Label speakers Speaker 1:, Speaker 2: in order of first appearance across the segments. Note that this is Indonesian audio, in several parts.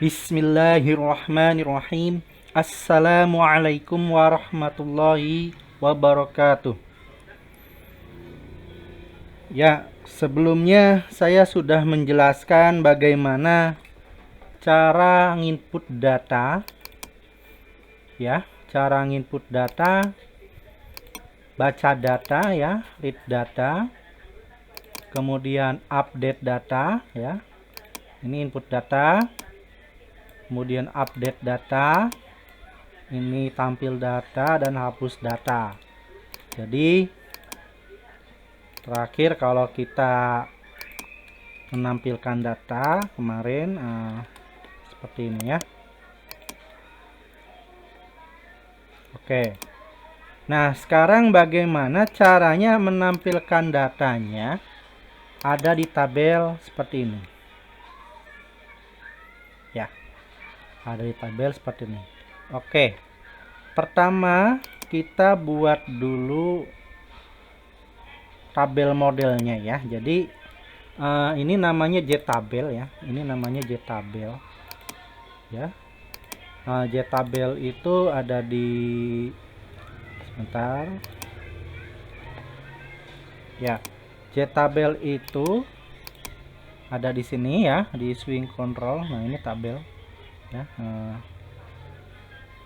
Speaker 1: Bismillahirrahmanirrahim. Assalamualaikum warahmatullahi wabarakatuh. Ya, sebelumnya saya sudah menjelaskan bagaimana cara nginput data. Ya, cara nginput data, baca data ya, read data. Kemudian update data ya. Ini input data. Kemudian update data, ini tampil data dan hapus data. Jadi terakhir kalau kita menampilkan data kemarin seperti ini ya. Oke, nah sekarang bagaimana caranya menampilkan datanya ada di tabel seperti ini ya, ada di tabel seperti ini. Oke, pertama kita buat dulu tabel modelnya ya. Jadi ini namanya JTabel ya. Ini namanya JTabel ya. JTabel itu ada di sebentar ya. JTabel itu ada di sini ya, di swing control. Nah ini tabel ya.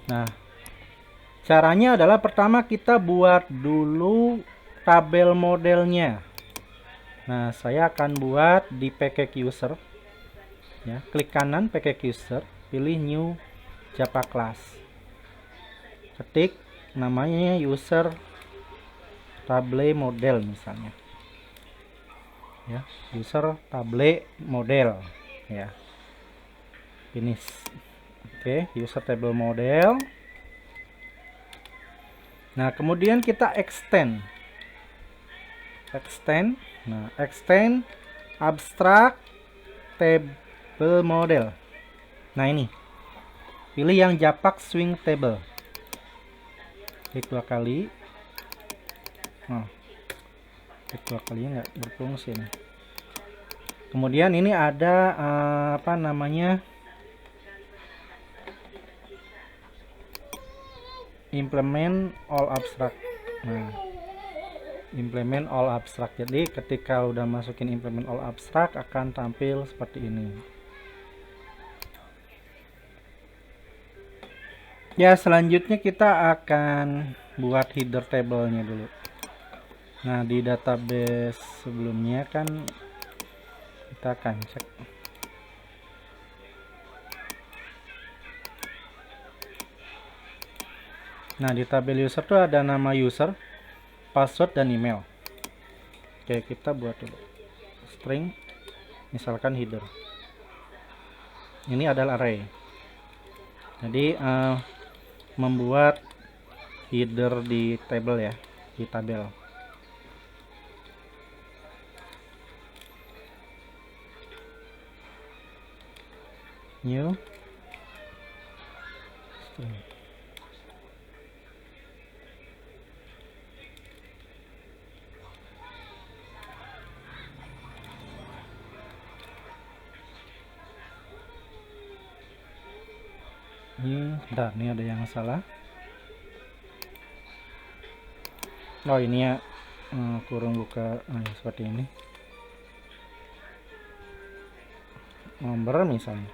Speaker 1: Nah caranya adalah pertama kita buat dulu tabel modelnya. Nah, saya akan buat di package user. Ya, klik kanan package user, pilih new Java class. Ketik namanya user table model misalnya. Ya, user table model ya. Finish. Oke, user table model. Nah, kemudian kita extend. Nah, extend abstract table model. Nah, ini. Pilih yang JAPAK swing table. Klik 2 kali. Nah, klik 2 kali nggak berfungsi nih. Kemudian ini ada apa namanya? Implement all abstract. Nah, implement all abstract. Jadi ketika udah masukin implement all abstract akan tampil seperti ini. Ya, selanjutnya kita akan buat header table-nya dulu. Nah, di database sebelumnya kan kita akan cek. Nah, di tabel user tuh ada nama user, password, dan email. Oke, kita buat dulu string, misalkan header. Ini adalah array. Jadi membuat header di table ya, di tabel. New string. Bentar, ini ada yang salah. Oh, ini ya kurang buka. Seperti ini. Nomor misalnya.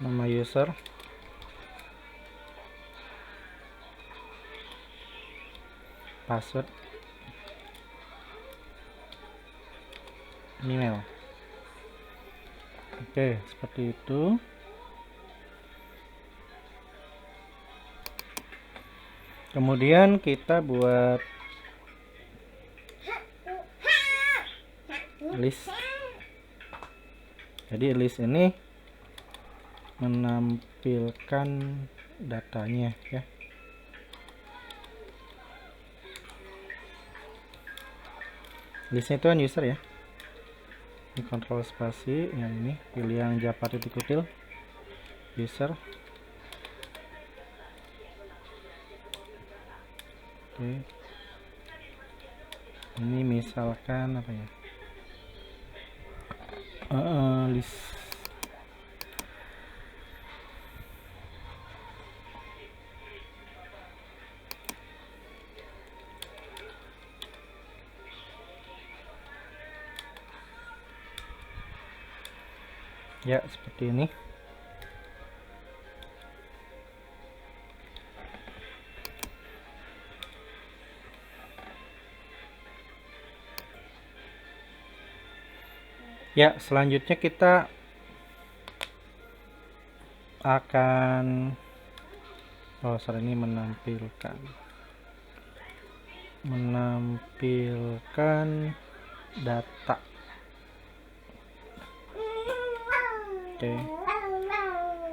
Speaker 1: Nama user. Password. Email. Oke, seperti itu. Kemudian kita buat list. Jadi list ini menampilkan datanya ya. Listnya itu kan user ya. Ini kontrol spasi, yang ini pilih yang Java titik kutil user. Oke. Ini misalkan apa ya? tulis. Ya, seperti ini. Ya, selanjutnya kita akan ini menampilkan data. Oke.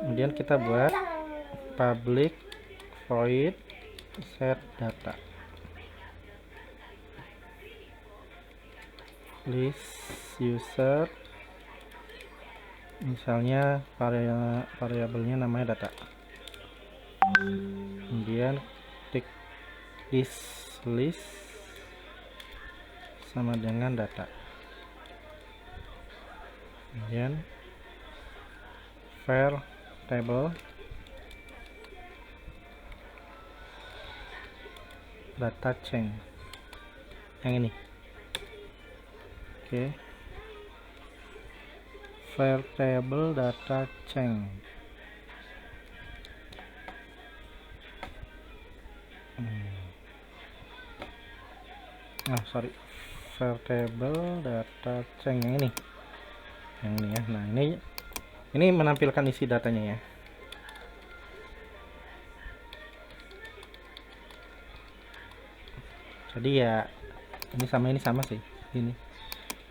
Speaker 1: Kemudian kita buat public void set data. List user, misalnya variabelnya namanya data. Kemudian tik this list sama dengan data. Kemudian var table data change yang ini. Oke. Var table data change. Sorry, var table data change yang ini ya. Nah, ini menampilkan isi datanya ya. Jadi ya ini sama sih. Ini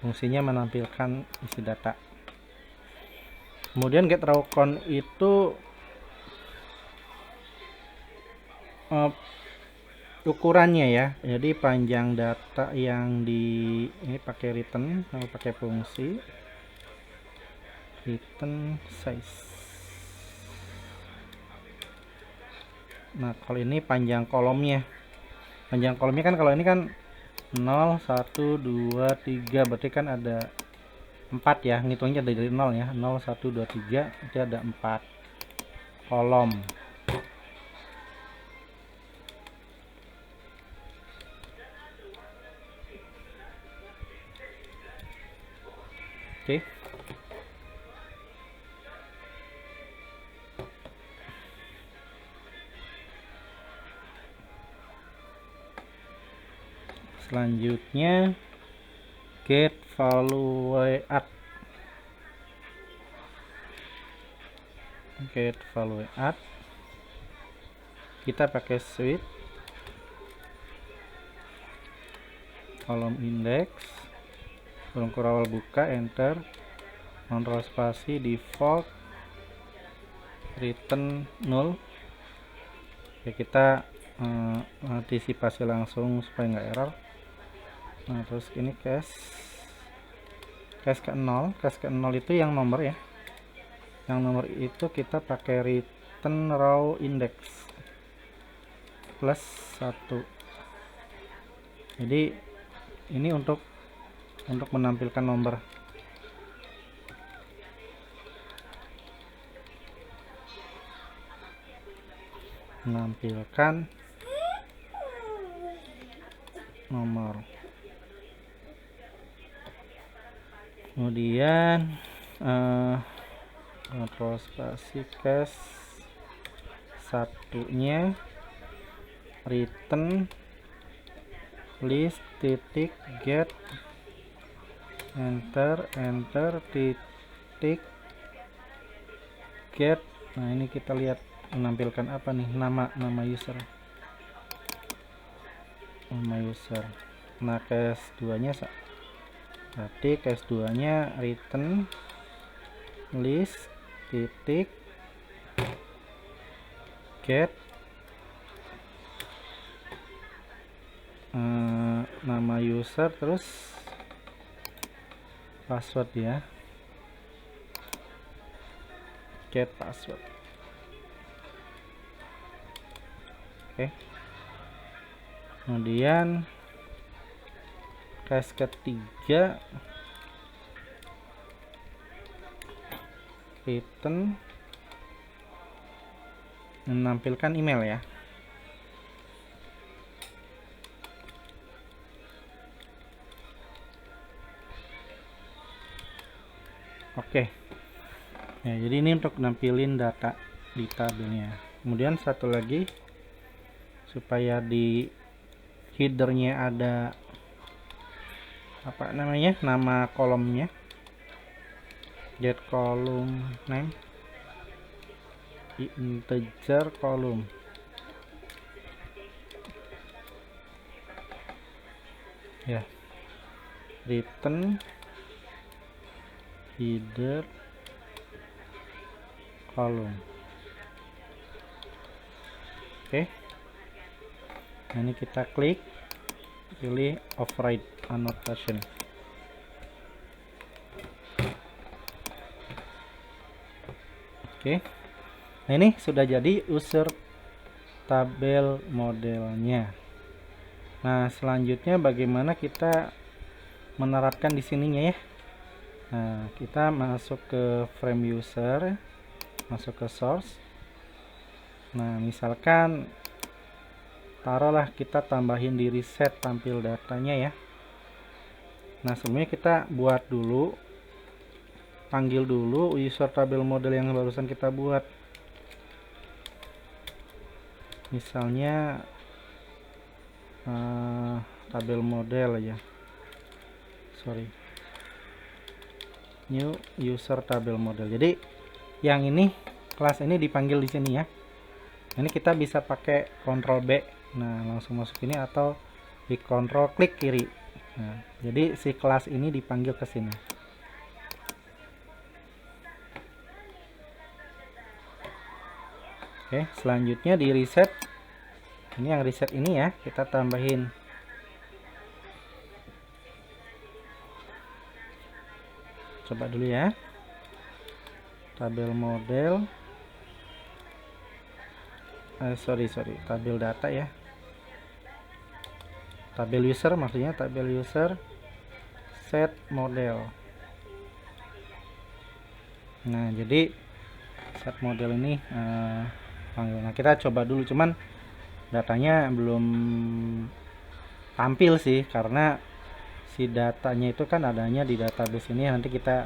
Speaker 1: fungsinya menampilkan isi data. Kemudian get raw count itu ukurannya ya. Jadi panjang data yang ini pakai return sama pakai fungsi return size. Nah, kalau ini panjang kolomnya. Panjang kolomnya kan kalau ini kan 0 1 2 3, berarti kan ada 4 ya. Ngitungnya dari 0 ya. 0 1 2 3, itu ada 4 kolom. Oke. Selanjutnya get value add. Get value add. Kita pakai switch kolom index kurung awal buka enter kontrol spasi default return 0. Ya, kita antisipasi langsung supaya nggak error. Nah, terus ini case ke 0. Case ke 0 itu yang nomor ya. Yang nomor itu kita pakai return raw index plus 1. Jadi ini untuk menampilkan nomor. Menampilkan nomor. Kemudian kontrol spasi case satunya return list titik get enter titik get. Nah, ini kita lihat menampilkan apa nih, nama user. Nah, case 2 nya berarti case 2 nya return list titik get nama user terus password ya, get password. Oke. Kemudian case ketiga return menampilkan email ya. Oke. Ya, jadi ini untuk nampilin data di tabelnya. Kemudian satu lagi, supaya di headernya ada apa namanya, nama kolomnya, get column name integer column. Ya, return header column. Oke. Nah, ini kita klik, pilih override annotation. Oke. Nah, ini sudah jadi user tabel modelnya. Nah, selanjutnya bagaimana kita menerapkan di sininya ya. Nah, kita masuk ke frame user, masuk ke source. Nah, misalkan taruhlah kita tambahin di reset tampil datanya ya. Nah, sebelumnya kita buat dulu, panggil dulu user tabel model yang barusan kita buat. Misalnya tabel model aja, sorry, new user tabel model. Jadi yang ini, kelas ini dipanggil di sini ya. Ini kita bisa pakai Ctrl B, nah langsung masuk ini, atau di Ctrl klik kiri. Nah, jadi si kelas ini dipanggil ke sini. Oke, selanjutnya di reset. Ini yang reset ini ya, kita tambahin coba dulu ya, tabel model, sorry, tabel data ya, tabel user maksudnya, tabel user set model. Nah, jadi set model ini panggil. Nah, kita coba dulu, cuman datanya belum tampil sih, karena si datanya itu kan adanya di database ini. Nanti kita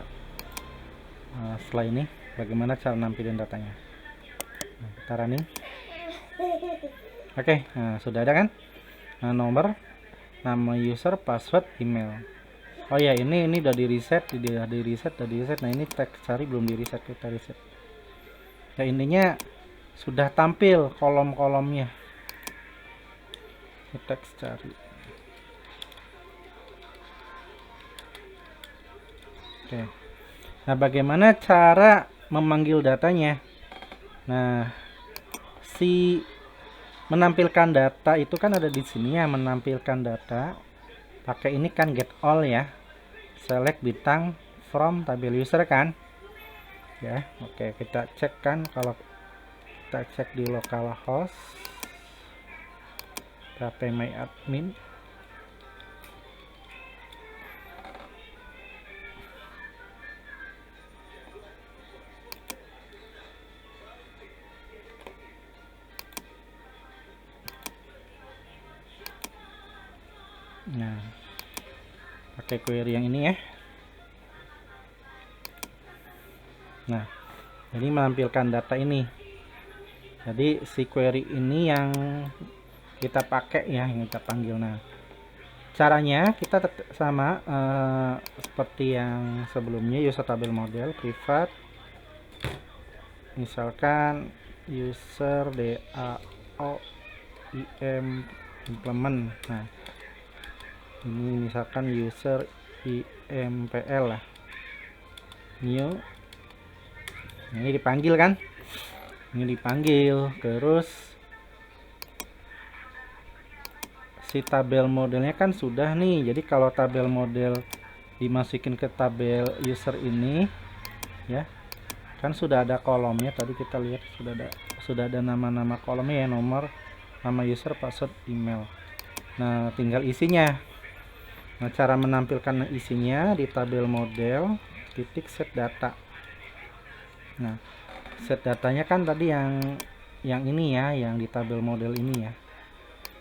Speaker 1: setelah ini bagaimana cara nampilin datanya. Nah, kita running. Oke, nah sudah ada kan, nah, nomor, nama user, password, email. Oh ya, ini udah di reset, udah di reset. Nah, ini teks cari belum di reset, kita reset. Ya, intinya sudah tampil kolom-kolomnya. Teks cari. Oke. Nah, bagaimana cara memanggil datanya? Nah, si menampilkan data itu kan ada di sini ya, menampilkan data. Pakai ini kan get all ya. Select bintang from tabel user kan. Ya, oke, kita cek kan, kalau kita cek di localhost phpMyAdmin. Nah, pakai query yang ini ya. Nah, jadi menampilkan data ini. Jadi si query ini yang kita pakai ya, yang kita panggil. Nah, caranya kita sama seperti yang sebelumnya, user tabel model privat, misalkan user DAO im implement. Nah, ini misalkan user impl lah, new. Ini dipanggil kan, ini dipanggil. Terus si tabel modelnya kan sudah nih. Jadi kalau tabel model dimasukin ke tabel user ini ya, kan sudah ada kolomnya. Tadi kita lihat sudah ada nama-nama kolomnya ya, nomor, nama user, password, email. Nah, tinggal isinya. Nah, cara menampilkan isinya di tabel model titik set data. Nah, set datanya kan tadi yang ini ya, yang di tabel model ini ya,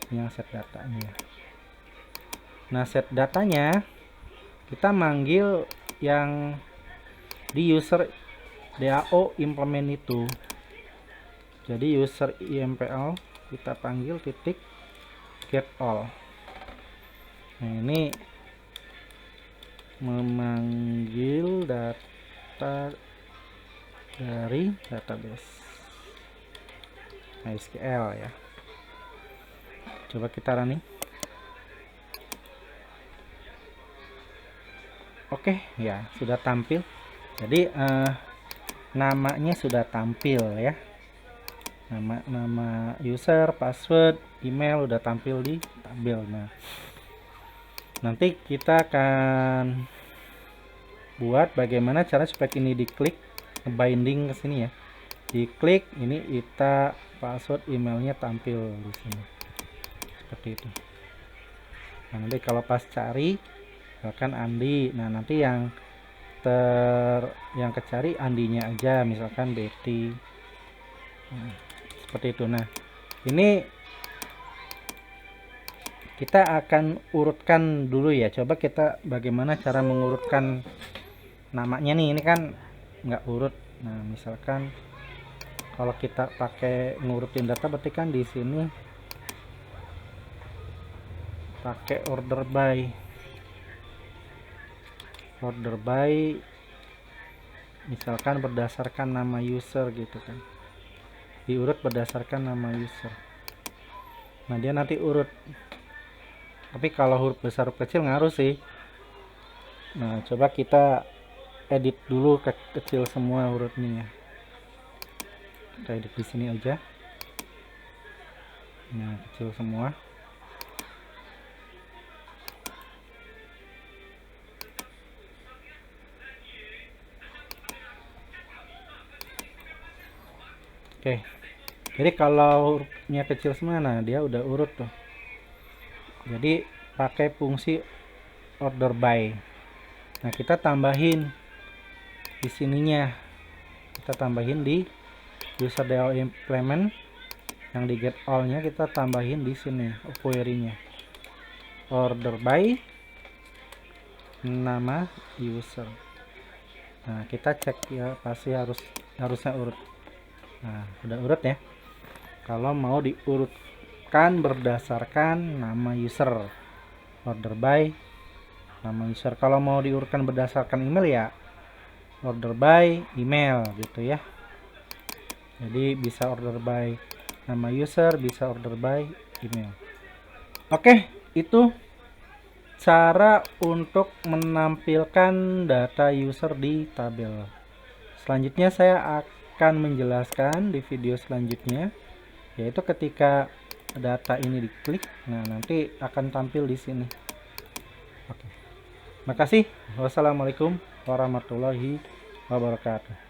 Speaker 1: yang set datanya. Nah, set datanya kita manggil yang di user DAO implement itu. Jadi user IMPL kita panggil titik get all. Nah, ini memanggil data dari database MySQL ya. Coba kita running. Oke, ya sudah tampil. Jadi namanya sudah tampil ya. Nama user, password, email udah tampil di tabel. Nah, nanti kita akan buat bagaimana cara supaya ini diklik, binding ke sini ya. Diklik, ini kita password, emailnya tampil di sini. Seperti itu. Nah, nanti kalau pas cari misalkan Andi, nah nanti yang kecari Andinya aja, misalkan Betty. Nah, seperti itu. Nah, ini kita akan urutkan dulu ya. Coba kita bagaimana cara mengurutkan namanya nih. Ini kan nggak urut. Nah, misalkan kalau kita pakai ngurutin data, berarti kan di sini pakai order by misalkan berdasarkan nama user gitu kan, diurut berdasarkan nama user. Nah, dia nanti urut, tapi kalau huruf besar huruf kecil ngaruh sih. Nah, coba kita edit dulu ke kecil semua hurufnya ya. Kita edit di sini aja. Nah, kecil semua. Oke, jadi kalau hurufnya kecil semua, nah dia udah urut tuh. Jadi pakai fungsi order by. Nah, kita tambahin di sininya, kita tambahin di user DAO implement yang di get all nya, kita tambahin di sini query-nya order by nama user. Nah, kita cek ya, pasti harusnya urut. Nah, udah urut ya. Kalau mau diurutkan berdasarkan nama user, order by nama user. Kalau mau diurutkan berdasarkan email ya order by email gitu ya. Jadi bisa order by nama user, bisa order by email. Oke, itu cara untuk menampilkan data user di tabel. Selanjutnya saya akan menjelaskan di video selanjutnya, yaitu ketika data ini diklik, nah nanti akan tampil di sini. Oke. Makasih. Wassalamualaikum warahmatullahi wabarakatuh.